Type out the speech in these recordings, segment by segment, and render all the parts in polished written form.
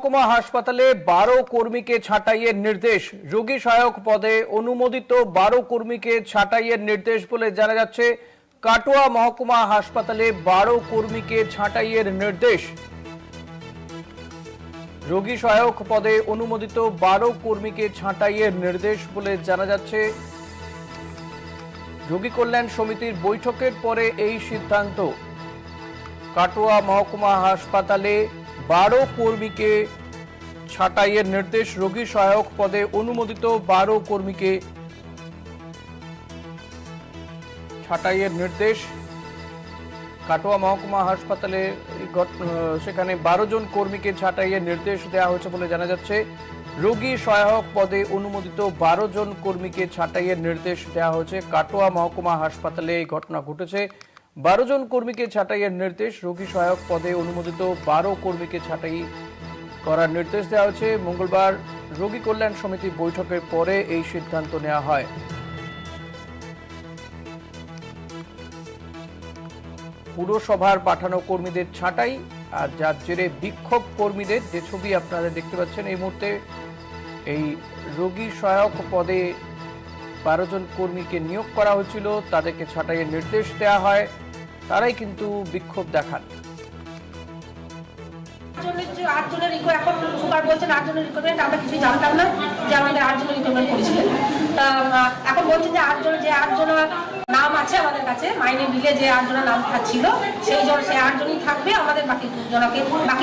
মহকুমা হাসপাতালে 12 কর্মীকে ছাঁটাইয়ের নির্দেশ। রোগী সহায়ক পদে অনুমোদিত 12 কর্মীকে ছাঁটাইয়ের নির্দেশ বলে জানা যাচ্ছে। কাটোয়া মহকুমা হাসপাতালে 12 কর্মীকে ছাঁটাইয়ের নির্দেশ। রোগী সহায়ক পদে অনুমোদিত 12 কর্মীকে ছাঁটাইয়ের নির্দেশ বলে জানা যাচ্ছে। রোগী কল্যাণ সমিতির বৈঠকের পরে এই সিদ্ধান্ত। কাটোয়া মহকুমা হাসপাতালে 12 কর্মীকে ছাঁটাইয়ের নির্দেশ। রোগী সহায়ক পদে অনুমোদিত 12 কর্মীকে ছাঁটাইয়ের নির্দেশ। কাটোয়া মহকুমা হাসপাতালে সেখানে 12 জন কর্মীকে ছাঁটাইয়ের নির্দেশ দেওয়া হয়েছে বলে জানা যাচ্ছে। রোগী সহায়ক পদে অনুমোদিত 12 জন কর্মীকে ছাঁটাইয়ের নির্দেশ দেওয়া হয়েছে। কাটোয়া মহকুমা হাসপাতালে এই ঘটনা ঘটেছে। 12 জন কর্মীকে ছাঁটাইয়ের নির্দেশ। রোগী সহায়ক পদে অনুমোদিত 12 কর্মীকে ছাঁটাই করার নির্দেশ দেওয়া হয়েছে। মঙ্গলবার রোগী কল্যাণ সমিতি বৈঠকের পরে এই সিদ্ধান্ত নেওয়া হয়। পুরসভার পাঠানো কর্মীদের ছাঁটাই আর যার জেরে বিক্ষোভ কর্মীদের, যে ছবি আপনারা দেখতে পাচ্ছেন এই মুহূর্তে, এই রোগী সহায়ক পদে 12 জন কর্মীকে নিয়োগ করা হয়েছিল, তাদেরকে ছাঁটাইয়ের নির্দেশ দেওয়া হয়। তারাই কিন্তু বিক্ষোভ দেখান। এখন সুপার বলছেন 8 জনের রিক্রুটমেন্ট, আমরা কিছুই জানতাম না যে আমাদের 8 জনের রিক্রুটমেন্ট করেছিলেন। এখন বলছেন যে 8 জনের নাম আছে আমাদের কাছে, মাইনে বিলে যে 8 জনের নাম ছিল সেই 8 জনই থাকবে। আমাদের বাকি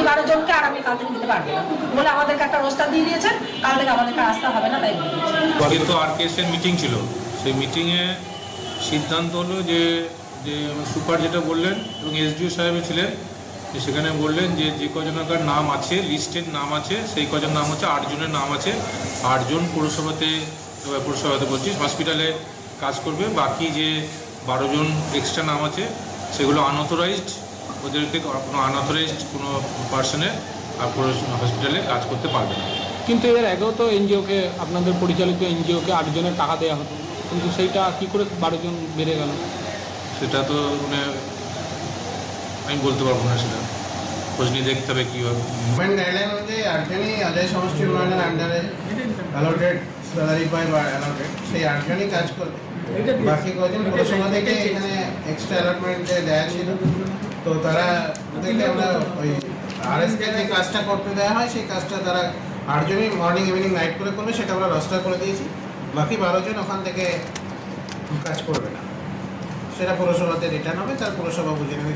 12 জনকে আর আমি কাল থেকে দিতে পারবো না বলে আমাদেরকে একটা রোস্টার দিয়ে দিয়েছেন। কাল থেকে আমাদেরকে আসতে হবে না, তাই কিন্তু আরকেএসের মিটিং ছিল, সেই মিটিংয়ে সিদ্ধান্ত হলো যে সুপার যেটা বললেন এবং এসডিও সাহেব ছিলেন, সেখানে বললেন যে কজনকার নাম আছে, লিস্টের নাম আছে, সেই কজন নাম হচ্ছে 8 জনের নাম আছে। 8 জন পুরসভাতে বলছি হসপিটালে কাজ করবে। বাকি যে 12 জন এক্সট্রা নাম আছে সেগুলো আনঅথরাইজড, ওদেরকে কোনো আনঅথরাইজড কোনো পার্সনে হসপিটালে কাজ করতে পারবে না। কিন্তু এর আগেও তো এনজিওকে, আপনাদের পরিচালিত এনজিওকে 8 জনের টাকা দেওয়া হতো, কিন্তু সেইটা কি করে 12 জন বেড়ে গেল? সেটা তো মানে আমি বলতে পারবো না, সেটা খোঁজ নিয়ে দেখতে হবে কীভাবে। গভর্নমেন্ট গাইডলাইন অনুযায়ী 8 জনই আদায় সমষ্টি উন্নয়নের আন্ডারে অ্যালোটেড স্যালারি পায় বা অ্যালোটেড, সেই 8 জনই কাজ করবে। বাকি কজন পুরসভা থেকে এখানে এক্সট্রা অ্যালটমেন্ট দেওয়া ছিল, তো তারা ওদেরকে আমরা ওই আরএসকে যে কাজটা করতে দেওয়া হয় সেই কাজটা তারা 8 জনই মর্নিং ইভিনিং নাইট করে করবে, সেটা আমরা রস্টার করে দিয়েছি। বাকি 12 জন ওখান থেকে কাজ করবে না, সেটা পুরসভাতে রিটার্ন হবে, তার পুরসভা বুঝে নেবে।